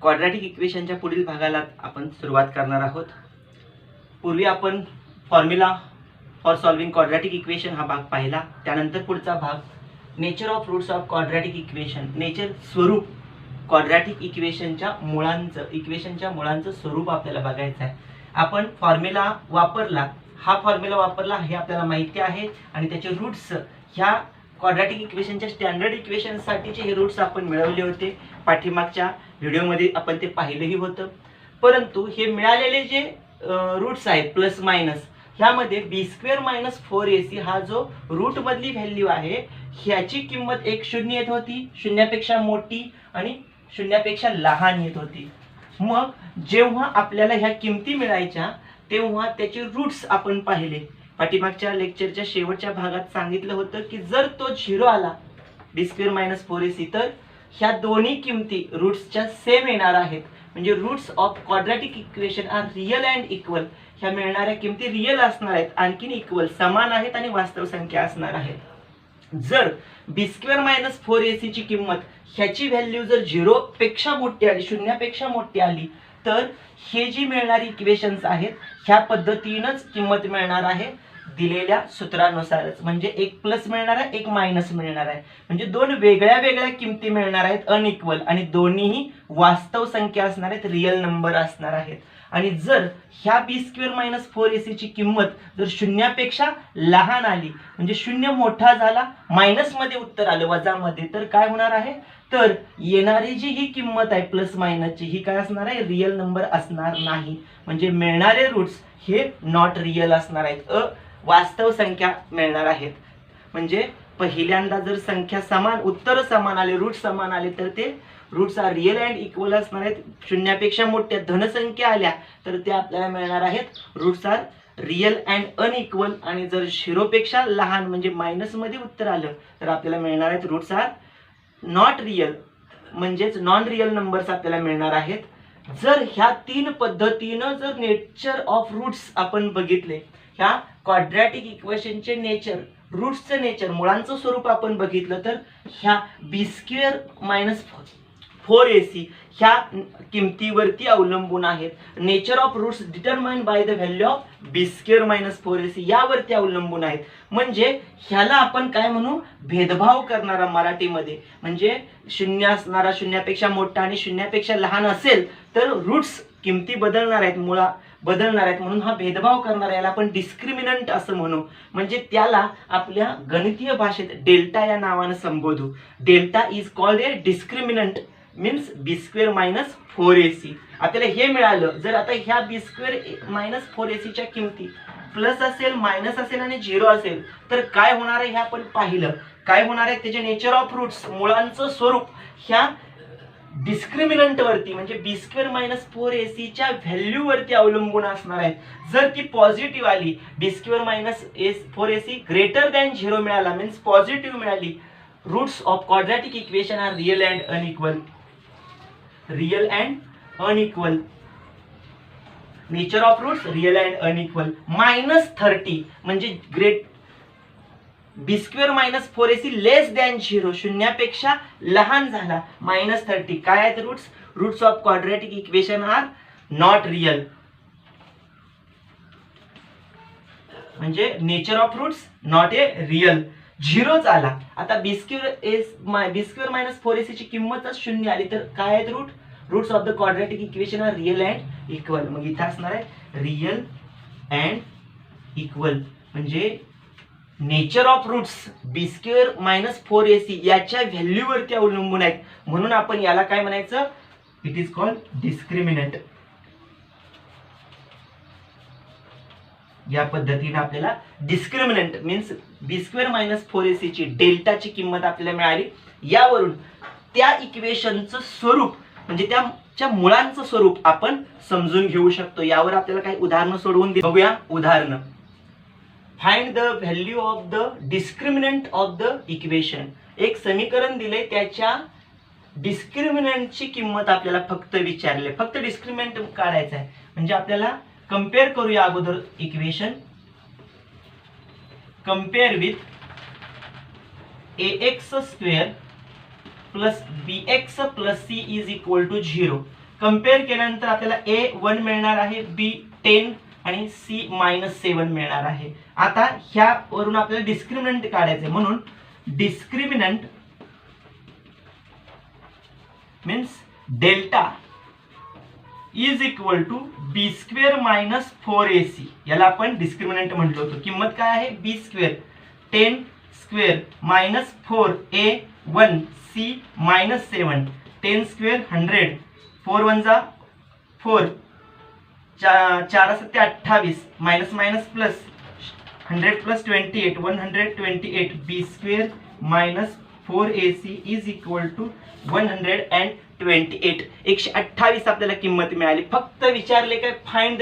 Quadratic इक्वेशनच्या पुढील भागाला आपण सुरुवात करणार आहोत। पूर्वी आपण formula for solving quadratic equation हा भाग पाहिला। त्यानंतर पुढचा भाग nature of roots of quadratic equation, nature स्वरूप क्वाड्रॅटिक इक्वेशनच्या मुळांचं स्वरूप आपल्याला बघायचं आहे। आपण फॉर्म्युला वापरला, हा फॉर्म्युला वापरला हे आपल्याला माहिती आहे आणि त्याचे रूट्स ह्या क्वाड्रॅटिक इक्वेशनच्या स्टँडर्ड इक्वेशन साठीचे हे रूट्स आपण मिळवले होते। पाठीमागच्या व्हिडिओमध्ये आपण ते पाहिलेही होतं। परंतु हे मिळालेले जे रूट्स आहेत प्लस मायनस, ह्यामध्ये b² - 4ac हा जो रूट मधली व्हॅल्यू आहे ह्याची किंमत एक शून्य येत होती, शून्यापेक्षा मोठी आणि शून्यापेक्षा लहान येत होती। मग जेव्हा आपल्याला ह्या किमती मिळायच्या तेव्हा त्याचे रूट्स आपण पाहिले। पाठीमागच्या लेक्चरच्या शेवटच्या भागात सांगितलं होतं की जर तो 0 आला b² - 4ac तर ह्या दोन्ही किमती रूट्सच्या सेम येणार आहेत, म्हणजे roots of quadratic equation are real and equal. ह्या मिळणाऱ्या किमती रियल असणार आहेत, आणखीन इक्वल समान आहेत आणि वास्तव संख्या असणार आहेत। जर b² - 4ac ची किंमत ह्याची व्हॅल्यू जर 0 पेक्षा मोठी आली, शून्यापेक्षा मोठी आली, तर हे जी मिळणारी इक्वेशन्स आहेत ह्या पद्धतीनंच किंमत मिळणार आहे दिलेल्या सूत्रानुसारच। म्हणजे एक प्लस मिळणार आहे, एक मायनस मिळणार आहे, म्हणजे दोन वेगळ्या वेगळ्या किमती मिळणार आहेत अनइक्वल, आणि दोन्हीही वास्तव संख्या असणार आहेत, रियल नंबर असणार आहेत। आणि जर ह्या b² - 4ac ची किंमत जर शून्यापेक्षा लहान आली, म्हणजे शून्य मोठा झाला, मायनस मध्ये उत्तर आलं, वजामध्ये, तर काय होणार आहे, तर येणारी जी ही किंमत आहे प्लस मायनसची ही काय असणार आहे, रियल नंबर असणार नाही। म्हणजे मिळणारे रूट्स हे नॉट रियल असणार आहेत, वास्तव संख्या मिळणार आहेत। म्हणजे पहिल्यांदा जर संख्या समान, उत्तर समान आले, रूट समान आले, तर ते roots are real and equal असणार आहेत। शून्यापेक्षा मोठ्या धनसंख्या आल्या तर ते आपल्याला मिळणार आहेत roots are real and unequal, आणि जर 0 पेक्षा लहान म्हणजे मायनस मध्ये उत्तर आलं तर आपल्याला मिळणार आहेत रूट्स आर नॉट रियल, म्हणजेच नॉन रियल नंबर्स आपल्याला मिळणार आहेत। जर ह्या तीन पद्धतीनं जर नेचर ऑफ रूट्स आपण बघितले, ह्या क्वाड्रॅटिक इक्वेशनचे नेचर, रूट्सचे नेचर, मुळांचं स्वरूप आपण बघितलं, तर ह्या b² - 4ac ह्या किमतीवरती अवलंबून आहेत। Nature of roots determined by the value of b² - 4ac यावरती अवलंबून आहेत। म्हणजे ह्याला आपण काय म्हणू, भेदभाव करणारा मराठीमध्ये, म्हणजे शून्य असणारा शून्यापेक्षा मोठा आणि शून्यापेक्षा लहान असेल तर रूट्स किमती बदलणार आहेत, मुळा बदलणार आहेत, म्हणून हा भेदभाव करणारा याला आपण डिस्क्रिमिनंट असं म्हणू। म्हणजे त्याला आपल्या गणितीय भाषेत डेल्टा या नावाने संबोधू। Delta is called a discriminant means b² - 4ac। आपल्याला हे मिळालं, जर आता ह्या b² - 4ac च्या किमती प्लस असेल, मायनस असेल आणि 0 असेल तर काय होणार आहे हे आपण पाहिलं। काय होणार आहे, त्याचे नेचर ऑफ रूट्स, मुळांचं स्वरूप ह्या डिस्क्रिमिनंट वरती, म्हणजे b² - 4ac च्या व्हॅल्यू वरती अवलंबून असणार आहे। जर ती पॉझिटिव्ह आली, b² - 4ac ग्रेटर दॅन 0 मिळाला, मीन्स पॉझिटिव्ह मिळाली, roots of quadratic equation are real and unequal. Real and unequal, nature of roots real and unequal. -30 म्हणजे b² - 4ac लेस दॅन 0 शून्यापेक्षा लहान झाला, -30 काय आहेत roots, roots of quadratic equation are not real. म्हणजे nature of roots not a real. 0 आला, आता b² - 4ac ची किंमतच 0 आली तर काय आहेत root, roots of the quadratic equation are real and equal. मग इथे असणार आहे रियल अँड इक्वल। म्हणजे nature of roots b² - 4ac याच्या व्हॅल्यू वरती अवलंबून आहेत, म्हणून आपण याला काय म्हणायचं, इट इज कॉल्ड डिस्क्रिमिनंट। या पद्धतीने आपल्याला डिस्क्रिमिनंट मीन्स b² - 4ac ची डेल्टाची किंमत आपल्याला मिळाली। यावरून त्या इक्वेशनचं स्वरूप, म्हणजे त्याच्या मुळांचं स्वरूप आपण समजून घेऊ शकतो। यावर आपल्याला काही उदाहरणं सोडवून बघूया। उदाहरण, find the value of the discriminant of the equation. एक समीकरण दिले, त्याच्या डिस्क्रिमिनंटची किंमत आपल्याला फक्त विचारले, फक्त डिस्क्रिमिनंट काढायचं आहे। म्हणजे आपल्याला कंपेअर करूया अगोदर equation, compare with ax² plus bx plus c is equal to 0। Compare केल्यानंतर आपल्याला ए 1 मिळणार आहे, बी 10 आणि सी -7 मिळणार आहे. आता ह्यावरून आपल्याला डिस्क्रिमिनंट काढायचे, म्हणून discriminant means delta is equal to B square minus 4ac. याला आपण डिस्क्रिमिनंट म्हटलं होतं. किंमत काय आहे, B square 10 square minus 4a 1 c -7 10 square 100 4 1 जा 4 4 7 28 minus minus plus 100 plus 28 128 B square minus 4ac is equal to 128. 128 आपल्याला किंमत मिळाली. फक्त विचारले काय, फाइंड द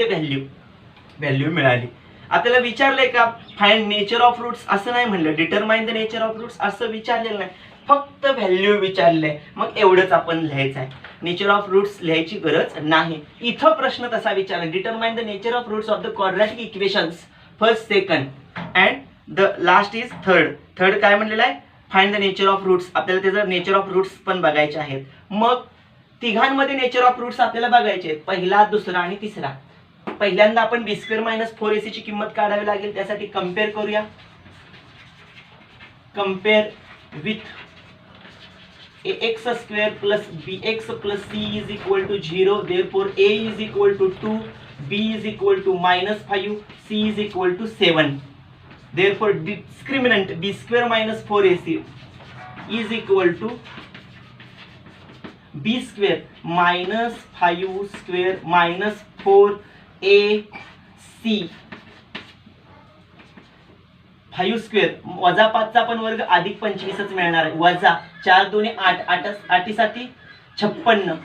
व्हॅल्यू मिळाली. आपल्याला विचारले का फाइंड नेचर ऑफ रूट्स, असं नाही म्हणलं. Determine the nature of roots असं विचारलेलं नाही, फक्त व्हॅल्यू विचारले. मग एवढंच आपण लिहायचं आहे. नेचर ऑफ रूट्स लिहायची गरज नाही. इथं प्रश्न तसा विचारला, determine the nature of roots of the quadratic equations first second and the last is third काय म्हणलेलं आहे, find the nature of roots. आपल्याला त्याचं नेचर ऑफ रूट्स पण बघायचे आहेत. मग तिघांमध्ये नेचर ऑफ रूट्स आपल्याला बघायचे आहेत, पहिला, दुसरा आणि तिसरा. पहिल्यांदा आपण बी स्क्वेअर मायनस 4ac ची किंमत काढावी लागेल. त्यासाठी कम्पेअर करूया. Compare with ax square plus bx plus c is equal to 0. Therefore a is equal to 2, b is equal to -5, c is equal to 7. Therefore discriminant b square minus 4ac is equal to b square minus 5 square minus 4ac 5 square वजा 5चा पण वर्ग अधिक 25च मिळणार आहे. वजा 4 2 8 8 7 56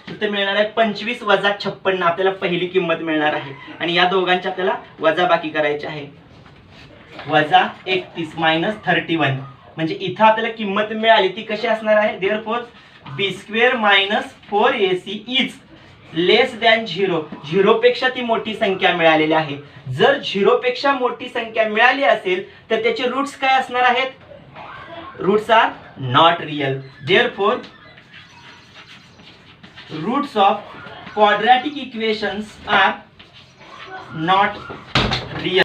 इथे मिळणार आहे 25 वजा 56. आपल्याला पहिली किंमत मिळणार आहे आणि या दोघांची आपल्याला वजा बाकी करायची आहे. वजा 31 मायनस 31 म्हणजे इथं आपल्याला किंमत मिळाली ती कशी असणार आहे. Therefore b square minus 4ac is less than 0. 0 पेक्षा ती मोठी संख्या मिळालेली आहे. जर 0 पेक्षा मोठी संख्या मिळाली असेल तर त्याचे रूट्स काय असणार आहेत, roots are not real. Therefore roots of quadratic equations are not real.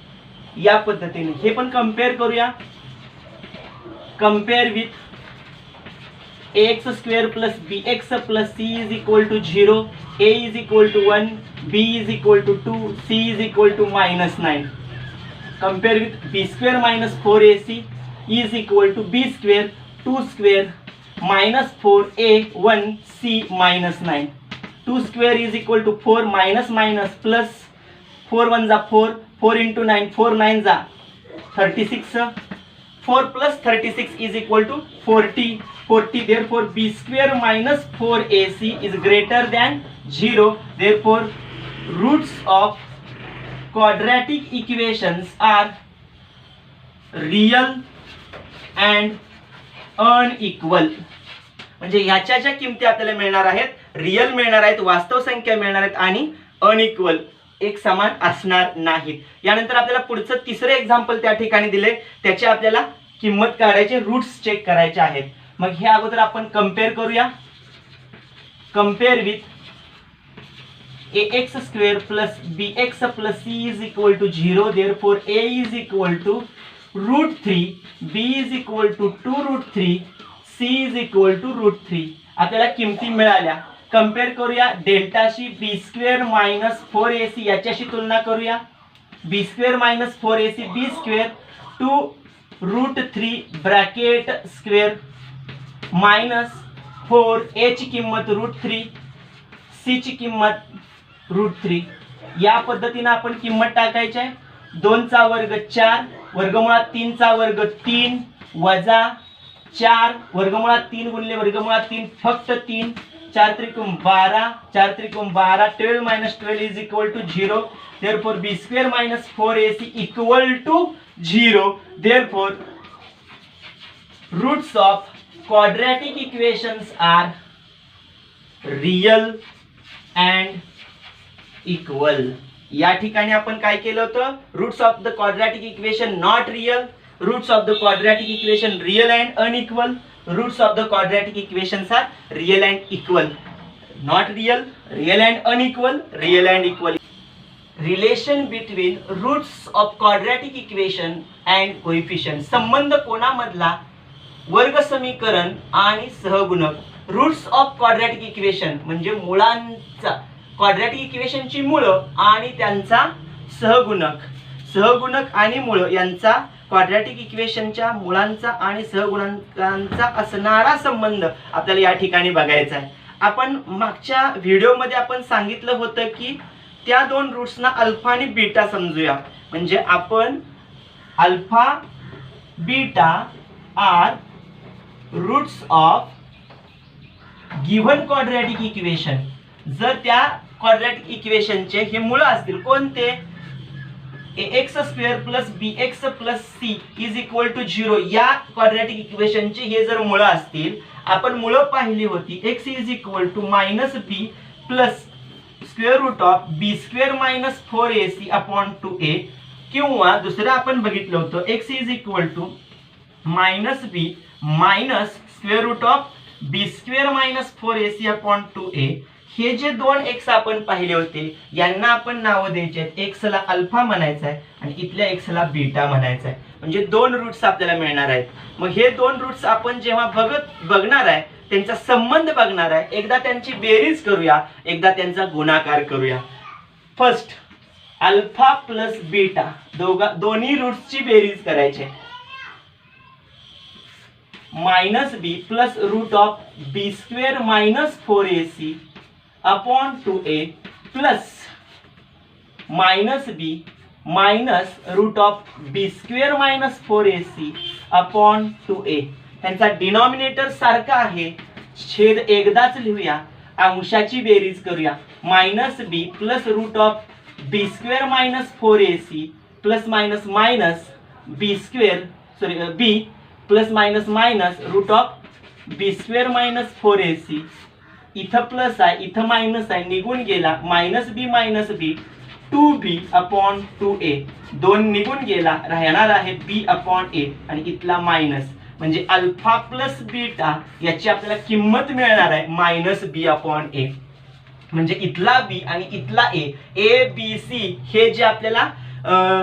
या पद्धतीने हे पण कम्पेअर करूया. Compare with ax square plus bx plus c is equal to 0, a is equal to 1, b is equal to 2, c is equal to -9. Compare with b square minus 4ac is equal to b square 2 square minus 4a 1 c -9. 2 स्क्वेअर is equal to 4 minus minus plus 4 1 जा 4 4 into 9 4 9 जा 36 4 plus 36 is equal to 40. Therefore b square minus 4ac is greater than 0. Therefore roots of quadratic equations are real and unequal. म्हणजे ह्याच्या ज्या किमती आपल्याला मिळणार आहेत, रियल मिळणार आहेत, वास्तव संख्या मिळणार आहेत आणि अनइक्वल एक समान असणार नाहीत. यानंतर आपल्याला पुढचं तिसरं एक्झाम्पल त्या ठिकाणी दिले, त्याची आपल्याला किंमत काढायचे, रूट्स चेक करायचे आहेत. मग हे अगोदर आपण कम्पेअर करूया. Compare with ax square plus bx plus c is equal to 0. Therefore a is equal to √3, b is equal to 2√3, c is equal to √3. आपल्याला किमती मिळाल्या. कम्पेअर करूया डेल्टाशी. b स्क्वेअर मायनस 4ac याच्याशी तुलना करूया. b square minus 4ac b square 2√3 bracket square minus 4 a ची किंमत √3, c ची किंमत √3. या पद्धतीने आपण किंमत टाकायची आहे. 2 चा वर्ग 4 वर्गमुळात 3 चा वर्ग 3 वजा 4 वर्गमुळात 3 गुणिले वर्गमुळात 3 फक्त 3 4 त्रिकोण 12 4 त्रिकोण 12 12 minus 12 is equal to 0. Therefore b square minus 4ac equal to 0. Therefore roots of quadratic equations are real and equal. या ठिकाणी आपण काय केलं होतं, roots of the quadratic equation not real, roots of the quadratic equation real and unequal, roots of the quadratic equations are real and equal. Not real, real and unequal, real and equal. Relation between roots of quadratic equation and coefficient. संबंध कोणामधला? वर्ग समीकरण आणि सहगुणक. Roots of quadratic equation म्हणजे मुळांचा, quadratic इक्वेशनची मुळं आणि त्यांचा सहगुणक. सहगुणक आणि मुळं यांचा क्वाड्रॅटिक इक्वेशनच्या मुळांचा आणि सहगुणकांचा असणारा संबंध आपल्याला या ठिकाणी बघायचा आहे. आपण मागच्या व्हिडिओमध्ये आपण सांगितलं होतं की त्या दोन रूट्सना अल्फा आणि बीटा समजूया. म्हणजे आपण alpha beta are roots of given quadratic equation. जर त्या क्वाड्रॅटिक इक्वेशनचे हे मूळ असतील कोणते? ax square plus bx plus c is equal to 0 या क्वाड्रॅटिक इक्वेशनचे हे जर मूळ असतील, आपण मूळ पाहिली होती x is equal to minus b plus square root of B square minus 4ac upon 2a. किंवा दुसरं आपण बघितलं होतं x is equal to minus b minus square root of B square minus 4ac upon 2a. हे जे दोन x आपण पाहिले होते यांना आपण नावं द्यायचे आहेत. एक्सला अल्फा म्हणायचं आहे आणि इथल्या एक्सला बीटा म्हणायचं आहे. म्हणजे दोन रूट्स आपल्याला मिळणार आहेत. मग हे दोन रूट्स आपण जेव्हा बघणार आहे त्यांचा संबंध बघणार आहे. एकदा त्यांची बेरीज करूया, एकदा त्यांचा गुणाकार करूया. फर्स्ट अल्फा प्लस बीटा दोन्ही रूट्सची बेरीज करायची. Minus b plus root of B square minus 4ac upon 2a plus minus b minus root of B square minus 4ac upon 2a. त्यांचा डिनॉमिनेटर सारखा आहे, छेद एकदाच लिहूया. अंशाची बेरीज करूया. Minus b plus root of B square minus 4ac plus minus minus B square b plus minus minus root of B square minus 4ac. इथं प्लस आहे, इथं मायनस आहे, निघून गेला. Minus b 2b upon 2a. दोन निघून गेला, राहणार आहे b अपॉन a आणि इथला मायनस. म्हणजे अल्फा प्लस बीटा याची आपल्याला किंमत मिळणार आहे मायनस बी अपॉन a. म्हणजे इथला b आणि इथला a b c हे जे आपल्याला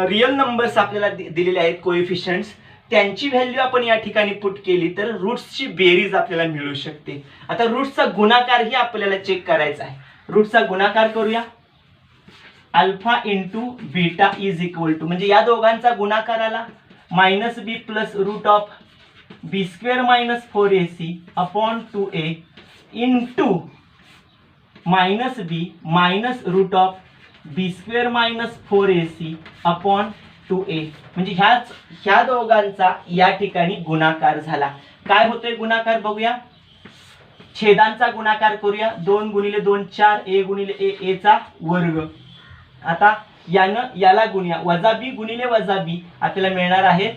रियल नंबर्स आपल्याला दिलेले आहेत कोएफिशियंट्स, त्यांची व्हॅल्यू आपण या ठिकाणी पुट केली तर रूट्सची बेरीज आपल्याला मिळू शकते. आता रूट्सचा गुणाकार ही आपल्याला चेक करायचा आहे. रूट्सचा गुणाकार करूया. Alpha into beta is equal to म्हणजे या दोघांचा गुणाकार आला minus b plus root of B square minus 4ac upon 2a into minus b minus root of B square minus 4ac upon 2a. म्हणजे ह्या दोघांचा या ठिकाणी गुणाकार झाला. काय होतोय गुणाकार बघूया. छेदांचा गुणाकार करूया. 2 गुणिले 2 4 a गुणिले a चा वर्ग. आता याला गुणूया. वजा बी गुणिले वजा बी आपल्याला मिळणार आहे.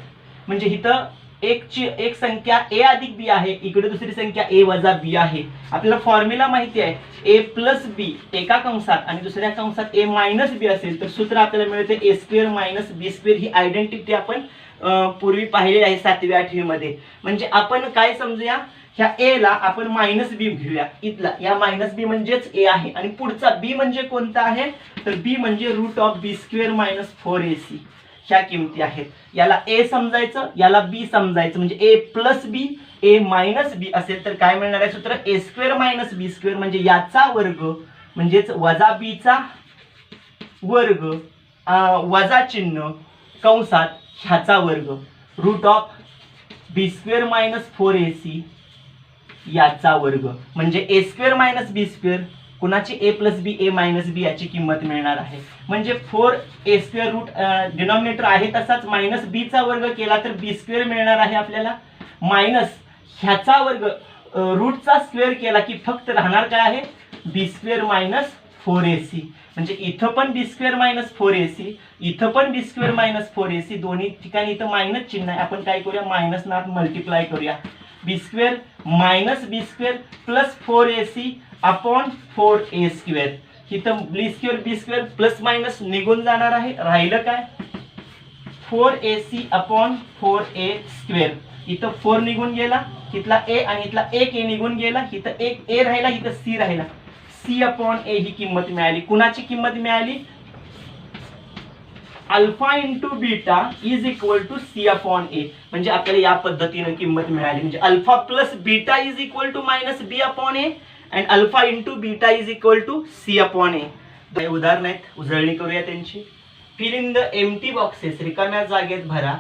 म्हणजे इथं एक संख्या a अधिक b आहे, इकडे दुसरी संख्या a वजा b आहे. आपल्याला फॉर्म्युला माहिती आहे a प्लस b एका कंसात आणि दुसऱ्या कंसात a मायनस b असेल तर सूत्र आपल्याला मिळते a square minus b square. He identity आपण पूर्वी पाहिलेली आहे 7वी 8वी मध्ये. म्हणजे आपण काय समजूया, ह्या a ला आपण मायनस बी घेऊया. इथला या मायनस बी म्हणजेच a आहे आणि पुढचा b म्हणजे कोणता आहे तर b म्हणजे root of B square minus 4ac. ह्या किमती आहेत. याला a समजायचं, याला b समजायचं. म्हणजे a plus B a minus B असेल तर काय मिळणार आहे सूत्र a square minus B square म्हणजे याचा वर्ग म्हणजेच वजा b चा वर्ग वजा चिन्ह कंसात ह्याचा वर्ग root of B square minus 4ac याचा वर्ग. म्हणजे a square minus B square कुणाची a plus B a minus B याची किंमत मिळणार आहे. म्हणजे 4a स्क्वेअर रूट डिनॉमिनेटर आहे तसाच मायनस बी चा वर्ग केला तर बी स्क्वेअर मिळणार आहे आपल्याला. मायनस ह्याचा वर्ग रूटचा स्क्वेअर केला की फक्त राहणार काय आहे बी स्क्वेअर मायनस 4ac. म्हणजे इथं पण बी स्क्वेअर मायनस 4ac, इथं पण बी स्क्वेअर मायनस 4ac. दोन्ही ठिकाणी इथं मायनस चिन्ह आहे. आपण काय करूया मायनस नात मल्टिप्लाय करूया. बी स्क्वेअर मायनस बी square plus 4ac upon 4a square. इथं बी स्क्वेअर प्लस मायनस निघून जाणार आहे. राहिलं काय 4ac अपॉन 4a स्क्वेअर. इथं 4 निघून गेला, इथला a आणि इथला एक a निघून गेला. इथं एक a राहिला, इथं c राहिला. C/A ही किंमत मिळाली. कुणाची किंमत मिळाली? Alpha into beta is equal to C/A. म्हणजे आपल्याला या पद्धतीने किंमत मिळाली. म्हणजे alpha plus beta is equal to minus B/A and alpha into beta is equal to C/A. उदाहरण आहेत, उजळणी करूया त्यांची. Fill in the empty boxes. रिकाम्या जागेत भरा.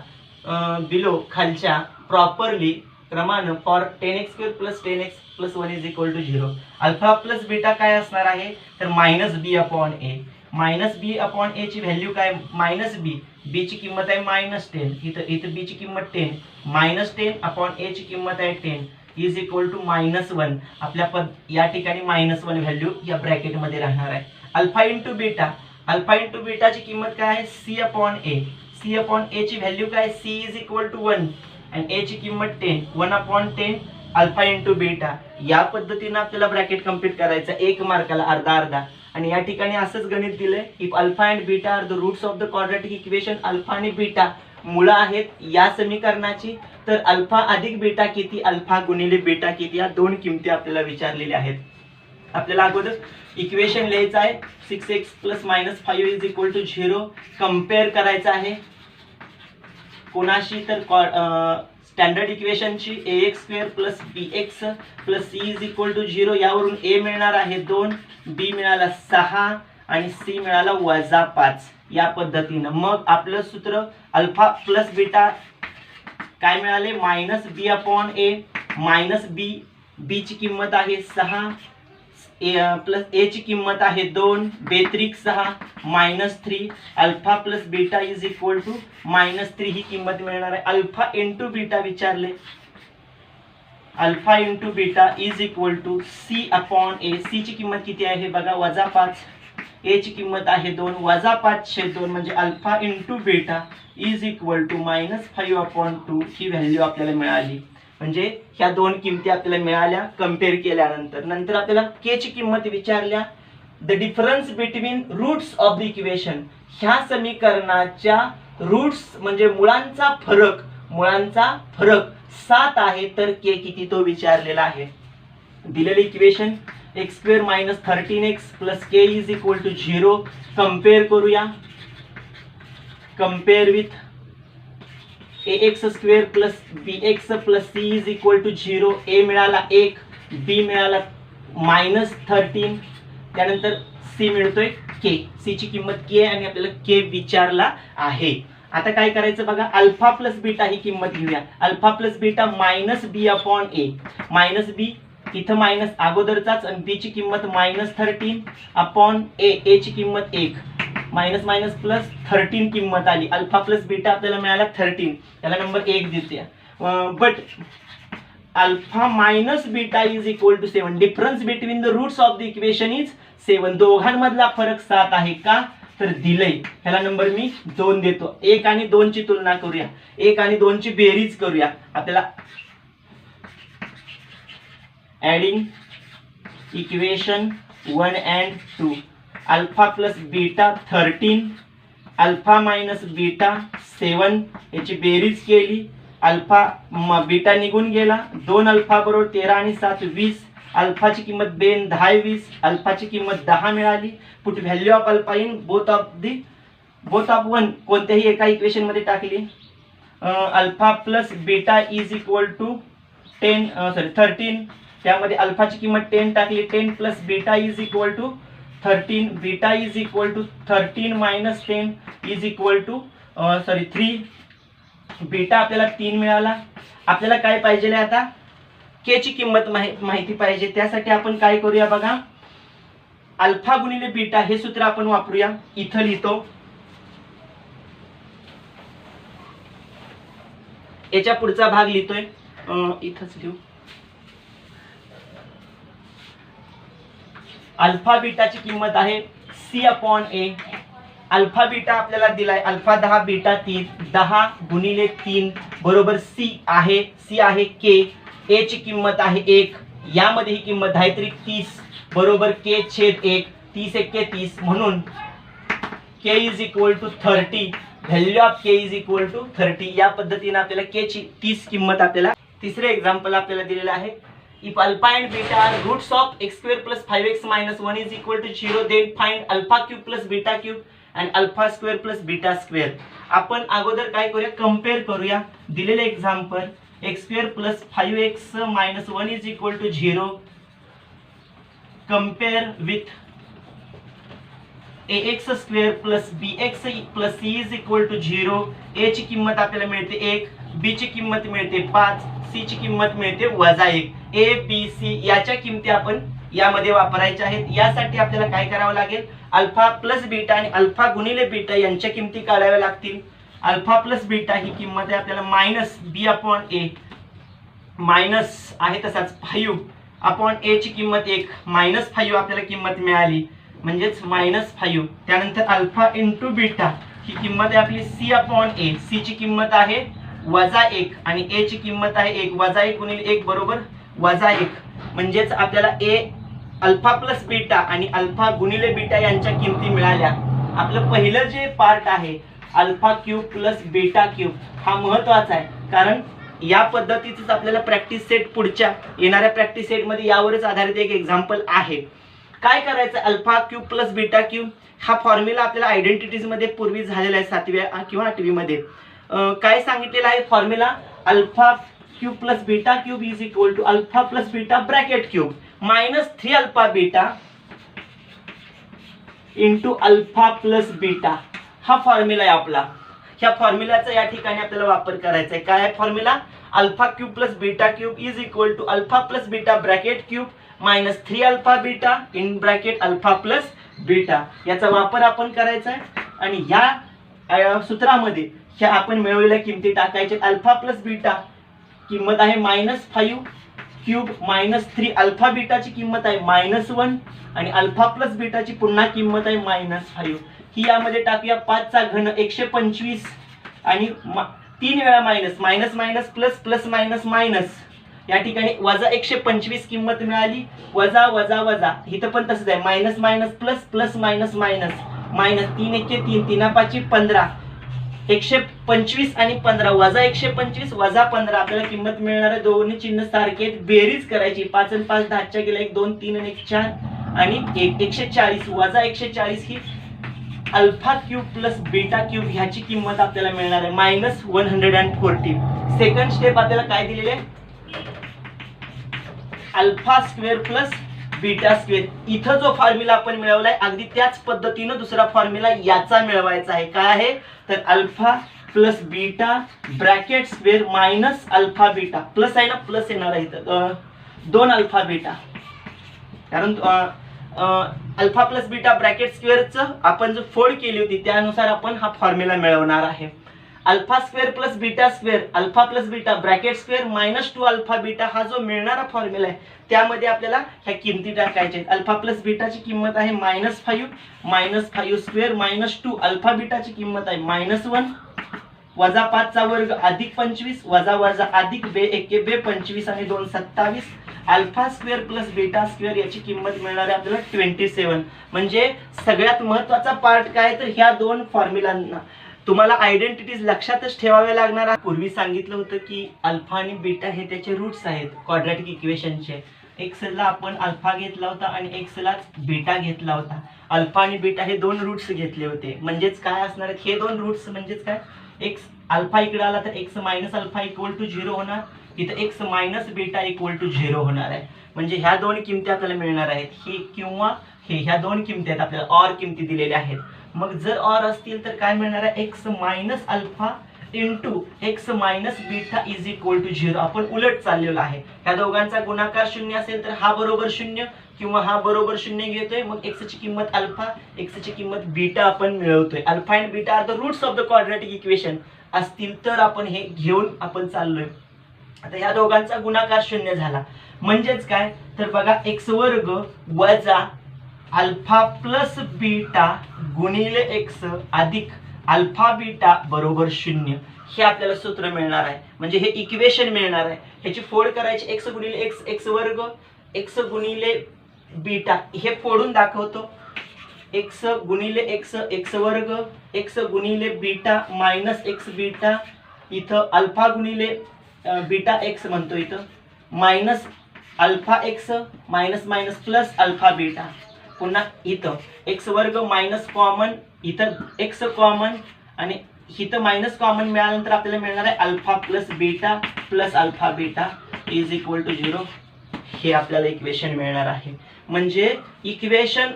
बिलो खालच्या प्रॉपरली क्रमानं for 10x² plus 10x plus 1 is equal to 0. Alpha plus beta काय असणार आहे? तर मायनस B/A. मायनस B/A ची व्हॅल्यू काय? मायनस बी. बी ची किंमत आहे -10. इथं बी ची किंमत 10. -10/A ची किंमत आहे 10 इज इक्वल टू -1. आपल्या या ठिकाणी -1 व्हॅल्यू या ब्रॅकेट मध्ये राहणार आहे. Alpha into beta. Alpha into बीटाची किंमत काय आहे? C/A. C/A ची व्हॅल्यू काय? C is equal to 1 and A ची किंमत 10. 1/10 अल्फा इंटू बीटा. या पद्धतीने आपल्याला ब्रॅकेट कम्प्लीट करायचं 1 मार्काला अर्धा अर्धा. आणि या ठिकाणी असंच गणित दिलंय. If alpha and beta are the roots of the quadratic equation. Alpha आणि बीटा मुळं आहेत या समीकरणाची. तर अल्फा अधिक बीटा किती? अल्फा गुणिले बीटा किती? या दोन किमती आपल्याला विचारलेल्या आहेत. आपल्याला अगोदर इक्वेशन लिहायचं आहे. 6x plus -5 is equal to 0. Compare करायचं आहे कोणाशी? तर स्टँडर्ड इक्वेशनची ax² plus bx plus c is equal to 0. यावरून a मिळणार आहे 2, b मिळाला 6 आणि c मिळाला -5. या पद्धतीनं मग आपलं सूत्र अल्फा प्लस बीटा काय मिळाले? -B/A मायनस बी. बी ची किंमत आहे 6 प्लस ए ची किंमत आहे 2, बेत्रिक 6 -3. Alpha plus beta is equal to -3 ही किंमत मिळणार आहे. अल्फा इंटू बीटा विचारले. Alpha into beta is equal to C/A. C ची किंमत किती आहे बघा? -5. ए ची किंमत आहे 2, -5/2 म्हणजे alpha into beta is equal to -5/2 ही व्हॅल्यू आपल्याला मिळाली. म्हणजे ह्या दोन किमती आपल्याला मिळाल्या कम्पेअर केल्यानंतर. नंतर आपल्याला के ची किंमत विचारल्या. The difference between roots of the equation. ह्या समीकरणाच्या रूट्स म्हणजे मुळांचा फरक 7 आहे. तर के किती तो विचारलेला आहे. दिलेले equation x² - 13x plus k is equal to 0. Compare करूया. Compare with ax² plus bx plus c is equal to 0. a मिळाला 1, b मिळाला -13. त्यानंतर c मिळतोय k. c ची किंमत k आणि आपल्याला k विचारला आहे. आता काय करायचं बघा? अल्फा प्लस बीटा ही किंमत घेऊया. Alpha plus beta -B/A. -b इथं मायनस अगोदरचाच आणि b ची किंमत -13/A. a ची किंमत 1. मायनस मायनस प्लस 13 किंमत आली. अल्फा प्लस बीटा आपल्याला मिळाला 13. त्याला नंबर 1 देते. But alpha minus beta is equal to 7. Difference between the roots of the equation is 7. दोघांमधला फरक 7 आहे का? तर दिलंय. ह्याला नंबर मी 2 देतो. 1 आणि 2 ची तुलना करूया. 1 आणि 2 ची बेरीज करूया. आपल्याला adding equation 1 and 2. Alpha plus beta 13, alpha minus beta 7. याची बेरीज केली. अल्फा बीटा निघून गेला. 2 अल्फा बरोबर 13 आणि 7 20. अल्फाची किंमत 2 10 20. अल्फाची किंमत 10 मिळाली. Put value of alpha in both of 1 कोणत्याही एका इक्वेशन मध्ये टाकली. Alpha plus beta is equal to 13. त्यामध्ये अल्फाची किंमत 10 टाकली. 10 plus beta is equal to 13. Beta is equal to 13 minus 10 is equal to 3. Beta आपल्याला 3 मिळाला. आपल्याला काय पाहिजे आता? के ची किंमत माहिती पाहिजे. त्यासाठी आपण काय करूया बघा? अल्फा गुणिले बीटा हे सूत्र आपण वापरूया. इथं लिहितो. याच्या पुढचा भाग लिहितोय. इथंच लिहू. अल्फा बीटाची किंमत आहे C/A. अल्फा बीटा आपल्याला दिलाय. Alpha 10 beta 3. 10 गुणिले 3 बरोबर C आहे. C आहे K. A ची किंमत आहे 1. यामध्ये ही किंमत आहे तरी 30 बरोबर K/1. 30 × 30 म्हणून K is equal to 30. Value of K is equal to 30. या पद्धतीने आपल्याला K ची 30 किंमत आपल्याला. तिसरे एक्झाम्पल आपल्याला दिलेलं आहे. if alpha and beta are roots of x square plus 5x minus 1 is equal to 0, then find alpha cube plus beta cube and alpha square plus beta square. आपण अगोदर काय करूया, कंपेअर करूया. दिलेले example x square plus 5x minus 1 is equal to 0 compare with ax square plus bx plus c is equal to 0. a ची किंमत आपल्याला मिळते 1, b ची किंमत मिळते 5, c ची किंमत मिळते -1. a b c याच्या किमती आपण यामध्ये वापरायच्या आहेत. यासाठी आपल्याला काय करावं लागेल, अल्फा प्लस बीटा आणि अल्फा गुणिले बीटा यांच्या किमती काढाव्या लागतील. अल्फा प्लस बीटा ही किंमत आहे आपल्याला मायनस बी अपॉन ए, मायनस आहे तसाच 5 अपॉन ए ची किंमत 1, -5 आपल्याला किंमत मिळाली म्हणजेच -5. त्यानंतर अल्फा इंटू बीटा ही किंमत आहे आपली सी अपॉन ए, सी ची किंमत आहे -1 आणि ए ची किंमत आहे 1, -1 गुणिले 1 बरोबर -1. म्हणजेच आपल्याला ए अल्फा प्लस बीटा आणि अल्फा गुणिले बीटा यांच्या किमती मिळाल्या. आपलं पहिलं जे पार्ट आहे alpha cube plus beta cube हा महत्वाचा आहे, कारण या पद्धतीचंच आपल्याला प्रॅक्टिस सेट पुढच्या येणाऱ्या प्रॅक्टिस सेटमध्ये यावरच आधारित एक एक्झाम्पल आहे. काय करायचं, alpha cube plus beta cube हा फॉर्म्युला आपल्याला आयडेंटिटीज मध्ये पूर्वी झालेला आहे 7व्या किंवा 8वी मध्ये. काय सांगितलेलं आहे formula, alpha cube plus beta cube is equal to alpha plus beta bracket cube -3 alpha beta into alpha plus beta. हा फॉर्म्युला आहे आपला. ह्या फॉर्म्युलाचा या ठिकाणी आपल्याला वापर करायचा आहे. काय आहे formula, alpha cube plus beta cube is equal to alpha plus beta bracket cube -3 alpha beta in bracket alpha plus beta. याचा वापर आपण करायचा आहे आणि या सूत्रामध्ये ह्या आपण मिळवलेल्या किमती टाकायच्या. अल्फा प्लस बीटा किंमत आहे -5 क्यूब -3, अल्फा बीटाची किंमत आहे -1 आणि अल्फा प्लस बीटाची पुन्हा किंमत आहे -5. ही यामध्ये टाकूया 5 चा घन 125 आणि 3 वेळा minus minus plus plus minus minus. या ठिकाणी -125 किंमत मिळाली, वजा वजा वजा. इथं पण तसंच आहे, minus minus plus plus minus minus minus. 3 1 3, 3 5 15, 125 आणि 15 वजा 125 वजा 15 आपल्याला किंमत मिळणार आहे. दोन्ही चिन्ह सारखे आहेत, बेरीज करायची. 5 आणि 5 10 च्या गेला 1 2 3 आणि 1 4 आणि 140 वजा 140 ही alpha cube plus beta cube ह्याची किंमत आपल्याला मिळणार आहे -140. सेकंड स्टेप आपल्याला काय दिलेले आहे, alpha square plus beta square. इथं जो फॉर्म्युला आपण मिळवलाय अगदी त्याच पद्धतीनं दुसरा फॉर्म्युला याचा मिळवायचा आहे. काय आहे तर alpha plus beta bracket square minus alpha beta. Plus आहे ना, प्लस येणार आहे इथं 2 अल्फा बीटा, कारण अल्फा प्लस बीटा ब्रॅकेट स्क्वेअरचं आपण जो फोड केली होती त्यानुसार आपण हा फॉर्म्युला मिळवणार आहे. Alpha square plus beta square alpha plus beta bracket square -2 alpha beta हा जो मिळणारा फॉर्म्युला आहे त्यामध्ये आपल्याला ह्या किमती टाकायच्या आहेत. अल्फा प्लस बीटाची किंमत आहे -5 स्क्वेअर -2. अल्फा बीटाची किंमत आहे -1 वजा 5 चा वर्ग अधिक 25 वजा वजा अधिक 2 1 2 25 आणि 2 27. Alpha square plus beta square याची किंमत मिळणार आहे आपल्याला 27. म्हणजे सगळ्यात महत्त्वाचा पार्ट काय तर ह्या दोन फॉर्म्युलांना तुम्हाला आयडेंटिटीज लक्षातच ठेवाव्या लागणार. पूर्वी सांगितलं होतं की अल्फा आणि बीटा हे त्याचे रूट्स आहेत क्वाड्रॅटिक इक्वेशनचे. एक्स ला आपण अल्फा घेतला होता आणि एक्स ला बीटा घेतला होता. अल्फा आणि बीटा हे दोन रूट्स घेतले होते. म्हणजेच काय असणार आहेत हे दोन रूट्स, म्हणजेच काय एक्स अल्फा इकडे आला तर x minus alpha equal to 0 होणार, इथं x minus beta equal to 0 होणार आहे. म्हणजे ह्या दोन किमती आपल्याला मिळणार आहेत, ही किंवा हे, ह्या दोन किमती आहेत आपल्याला ऑर किमती दिलेल्या आहेत. मग जर ऑर असतील तर काय मिळणार आहे, x minus alpha into x minus beta is equal to 0. आपण उलट चाललेलो आहे. ह्या दोघांचा गुणाकार 0 असेल तर हा बरोबर 0 किंवा हा बरोबर 0 घेतोय. मग एक्स ची किंमत अल्फा, एक्स ची किंमत बीटा आपण मिळवतोय. Alpha and beta are the roots of the quadratic equation असतील तर आपण हे घेऊन आपण चाललोय. आता ह्या दोघांचा गुणाकार 0 झाला म्हणजेच काय तर बघा एक्स वर्ग वजा अल्फा प्लस बीटा गुणिले एक्स अधिक अल्फा बीटा बरोबर 0 हे आपल्याला सूत्र मिळणार आहे. म्हणजे हे इक्वेशन मिळणार आहे. ह्याची फोड करायची, एक्स गुणिले एक्स एक्स वर्ग एक्स गुणिले बीटा हे फोडून दाखवतो. एक्स गुणिले एक्स एक्स वर्ग एक्स गुणिले बीटा मायनस एक्स बीटा, इथं अल्फा गुणिले बीटा एक्स म्हणतो, इथं minus alpha x minus minus plus alpha beta, पुन्हा इथं एक्स वर्ग मायनस कॉमन, इथं एक्स कॉमन आणि इथं मायनस कॉमन मिळाल्यानंतर आपल्याला मिळणार आहे alpha plus alpha beta is equal to 0. हे आपल्याला इक्वेशन मिळणार आहे. म्हणजे इक्वेशन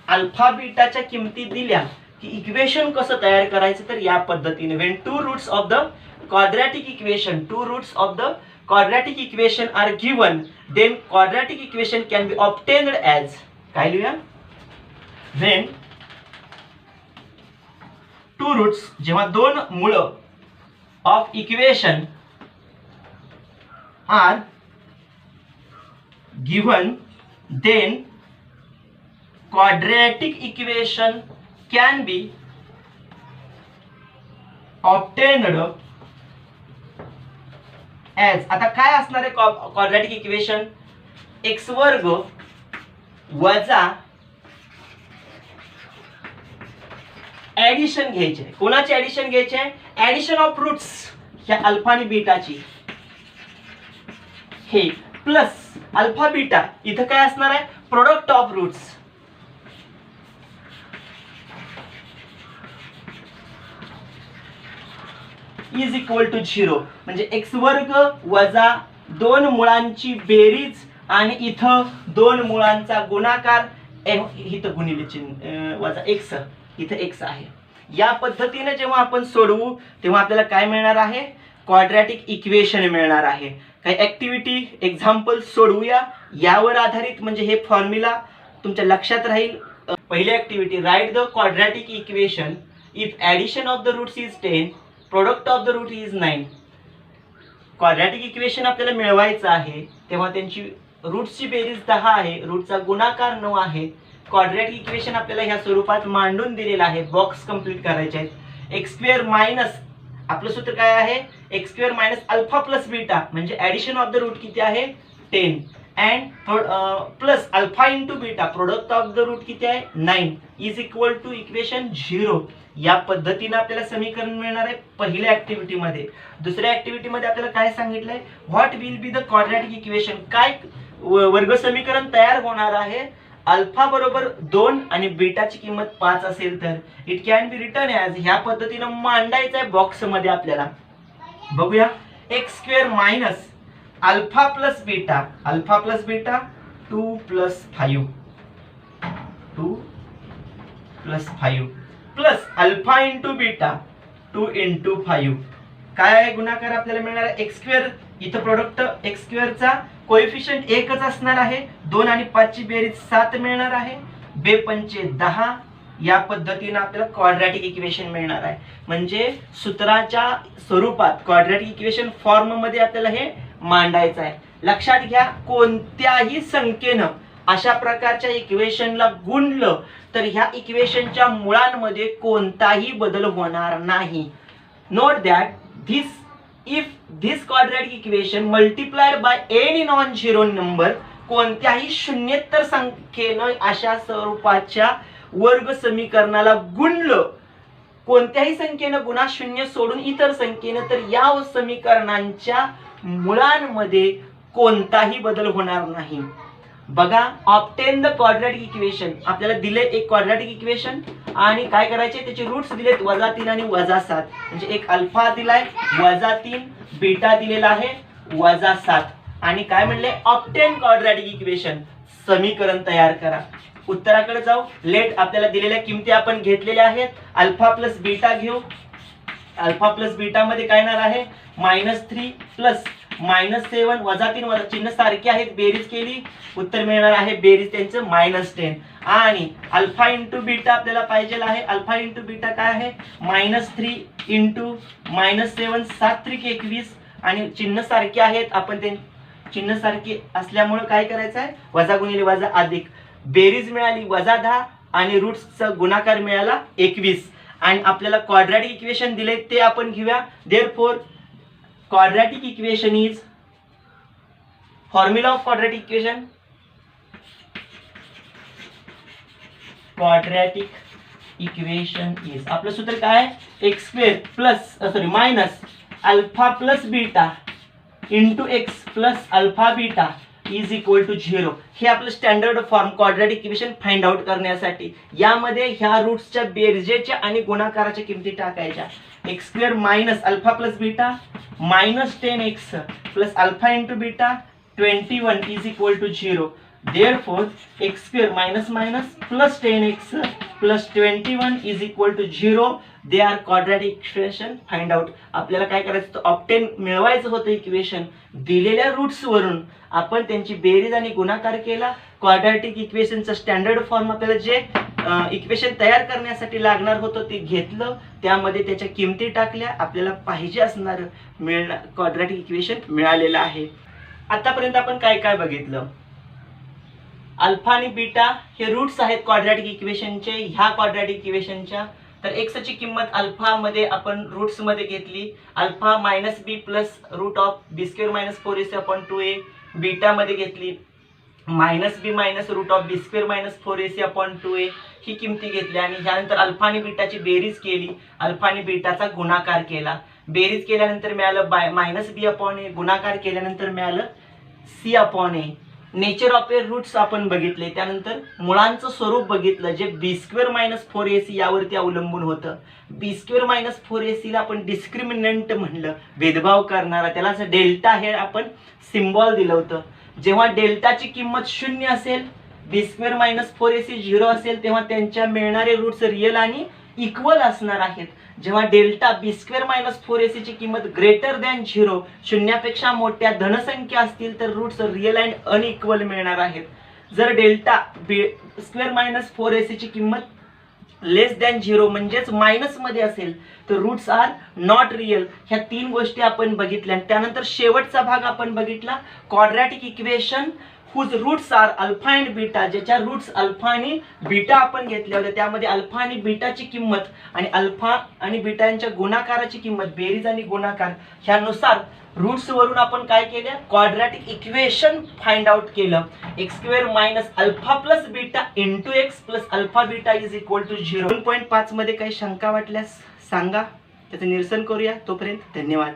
अल्फा बीटाच्या किमती दिल्या की इक्वेशन कसं तयार करायचं तर या पद्धतीने when two roots of the quadratic equation are given then quadratic equation can be obtained as, काय लिहूया, when two roots, जेव्हा दोन मूळ of equation are given then quadratic equation can be obtained as. आता काय असणार आहे क्वाड्रॅटिक इक्वेशन, एक्स वर्ग वजा ऍडिशन घ्यायचे. कोणाची ऍडिशन घ्यायचे? ऍडिशन ऑफ रूट्स ह्या अल्फा आणि बीटाची, हे प्लस अल्फा बीटा इथं काय असणार आहे product of roots is equal to 0. म्हणजे एक्स वर्ग वजा दोन मुळांची बेरीज आणि इथं दोन मुळांचा गुणाकार, इथं गुणिले चिन्ह वजा एक्स, इथं एक्स आहे. या पद्धतीने जेव्हा आपण सोडवू तेव्हा आपल्याला काय मिळणार आहे, क्वाड्रॅटिक इक्वेशन मिळणार आहे. काही ऍक्टिव्हिटी एक्झाम्पल सोडवूया यावर आधारित, म्हणजे हे फॉर्म्युला तुमच्या लक्षात राहील. पहिली activity, write the quadratic equation if addition of the roots is 10, product of the root is 9. Quadratic equation आपल्याला मिळवायचं आहे तेव्हा त्यांची रूट्सची बेरीज 10 आहे, रूटचा गुणाकार 9 आहे. क्वाड्रॅटिक इक्वेशन आपल्याला ह्या स्वरूपात मांडून दिलेलं आहे. बॉक्स कंप्लीट करायचे आहेत. एक्स स्क्वेअर मायनस, आपलं सूत्र काय आहे, x square minus alpha plus beta, म्हणजे ऍडिशन ऑफ द रूट किती आहे 10 and plus alpha into beta, product of the root किती आहे 9 इज इक्वल टू इक्वेशन 0. या पद्धतीने आपल्याला समीकरण मिळणार आहे पहिल्या ऍक्टिव्हिटी मध्ये. दुसऱ्या ऍक्टिव्हिटी मध्ये आपल्याला काय सांगितलंय, what will be the quadratic equation, काय वर्ग समीकरण तयार होणार आहे. अल्फा बरोबर 2 आणि बीटाची किंमत 5 असेल तर it can be return as, ह्या पद्धतीने मांडायचं आहे बॉक्स मध्ये. आपल्याला बघूया, x square minus alpha plus beta 2 plus 5 plus alpha into beta 2 into 5, काय आहे गुणाकार आपल्याला मिळणार आहे एक्स स्क्वेअर, इथं प्रोडक्ट एक्स स्क्वेअरचा कोएफिशियंट एकच असणार आहे. 2 आणि 5 ची बेरीज 7 मिळणार आहे. 2 पंचे 10. या पद्धतीने आपल्याला क्वाड्रॅटिक इक्वेशन मिळणार आहे. म्हणजे सूत्राच्या स्वरूपात क्वाड्रॅटिक इक्वेशन फॉर्म मध्ये आपल्याला हे मांडायचं आहे. लक्षात घ्या, कोणत्याही संख्येनं अशा प्रकारच्या इक्वेशनला गुणलं तर ह्या इक्वेशनच्या मुळांमध्ये कोणताही बदल होणार नाही. Note that if this quadratic equation multiplied by any non zero number, कोणत्याही शून्येतर संख्येनं अशा स्वरूपाच्या वर्ग समीकरणाला गुणलं, कोणत्याही संख्येनं गुणा शून्य सोडून इतर संख्येनं, तर या समीकरणांच्या मुळांमध्ये कोणताही बदल होणार नाही. बघा, ऑब्टेन द क्वाड्रॅटिक इक्वेशन, आपल्याला दिले एक क्वाड्रॅटिक इक्वेशन आणि काय करायचे, त्याचे रूट्स दिलेत -3 आणि -7. म्हणजे एक अल्फा दिलाय -3, बीटा दिलेला आहे -7 आणि काय म्हणले, ऑब्टेन क्वाड्रॅटिक इक्वेशन, समीकरण तयार करा. उत्तराकडे जाऊ. लेट आपल्याला दिलेल्या किमती आपण घेतलेल्या आहेत. अल्फा प्लस बीटा घेऊ. अल्फा प्लस बीटा मध्ये काय येणार आहे, -3 प्लस -7 -3 चिन्ह सारखे आहेत, बेरीज केली उत्तर मिळणार आहे बेरीज त्यांचं -10. आणि अल्फा इंटू बीटा आपल्याला पाहिजे आहे. अल्फा इंटू बीटा काय आहे, -3 इंटू -7 7 त्रिक 21 आणि चिन्ह सारखे आहेत. आपण ते चिन्ह सारखे असल्यामुळे काय करायचं आहे, वजा गुणिले वजा अधिक, बेरीज मिळाली -10 आणि रूट्सचा गुणाकार मिळाला 21 आणि आपल्याला क्वाड्रॅटिक इक्वेशन दिले ते आपण घेऊया. Therefore quadratic equation is, formula of quadratic equation, quadratic equation is, आपलं सूत्र काय आहे, x square plus minus alpha plus beta into x plus alpha beta is equal to 0. हे आपलं standard form quadratic equation find out करण्यासाठी. यामध्ये ह्या रूट्सच्या बेरजेच्या आणि गुणाकाराच्या किमती टाकायच्या. X square minus alpha plus beta minus 10x plus alpha into beta 21 is equal to 0. Therefore, x square minus minus plus 10x plus 21 is equal to 0. They are quadratic equation. Find out. आपल्याला काय करायचं होतं, obtain मिळवायचं होतं equation. दिलेल्या roots वरून आपण त्यांची बेरीज आणि गुणाकार केला. क्वाड्रॅटिक इक्वेशनचा स्टँडर्ड फॉर्म आपल्याला जे इक्वेशन तयार करण्यासाठी लागणार होतं ते घेतलं, त्यामध्ये त्याच्या किमती टाकल्या, आपल्याला पाहिजे असणार क्वाड्रॅटिक इक्वेशन मिळालेलं आहे. आतापर्यंत आपण काय काय बघितलं. अल्फा आणि बीटा हे रूट्स आहेत क्वाड्रॅटिक इक्वेशनचे. ह्या क्वाड्रॅटिक इक्वेशनच्या तर एक्स ची किंमत अल्फा मध्ये आपण रूट्स मध्ये घेतली. Alpha minus b plus root of B square minus 4ac upon 2a. Beta मध्ये घेतली minus b minus root of B square minus 4ac upon 2a. ही किमती घेतली आणि ह्यानंतर अल्फा आणि बीटाची बेरीज केली. अल्फा आणि बीटाचा गुणाकार केला. बेरीज केल्यानंतर मिळालं मायनस बी अपॉन ए. गुणाकार केल्यानंतर मिळालं c upon a. Nature of a roots आपण बघितले. त्यानंतर मुळांचं स्वरूप बघितलं जे बी स्क्वेअर मायनस 4ac यावरती अवलंबून होतं. बी स्क्वेअर मायनस 4ac ला आपण डिस्क्रिमिनंट म्हणलं, भेदभाव करणारा. त्याला असं डेल्टा हे आपण सिम्बॉल दिलं होतं. जेव्हा डेल्टाची किंमत 0 असेल, बी स्क्वेअर मायनस 4ac 0 असेल, तेव्हा त्यांच्या मिळणारे रूट्स रिअल आणि इक्वल असणार आहेत. जेव्हा डेल्टा बी स्क्वेअर मायनस 4ac ची किंमत ग्रेटर दॅन 0 शून्यापेक्षा मोठ्या धनसंख्या असतील तर रूट्स रिअल अँड अनइक्वल मिळणार आहेत. जर डेल्टा बी स्क्वेअर मायनस 4ac ची किंमत लेस दॅन 0 म्हणजेच मायनस मध्ये असेल तर रूट्स आर नॉट रिअल. ह्या तीन गोष्टी आपण बघितल्या. त्यानंतर शेवटचा भाग आपण बघितला quadratic equation whose roots are alpha and beta. ज्याच्या रूट्स अल्फा आणि बीटा आपण घेतल्या होत्या, त्यामध्ये अल्फा आणि बीटाची किंमत आणि अल्फा आणि बीटा यांच्या गुणाकाराची किंमत, बेरीज आणि गुणाकार ह्यानुसार रूट्स वरून आपण काय केलं, क्वाड्रॅटिक इक्वेशन फाइंड आउट केलं. X square minus alpha plus beta into x plus alpha beta is equal to 0. 2.5 मध्ये काही शंका वाटल्यास सांगा, त्याचं निरसन करूया. तोपर्यंत धन्यवाद.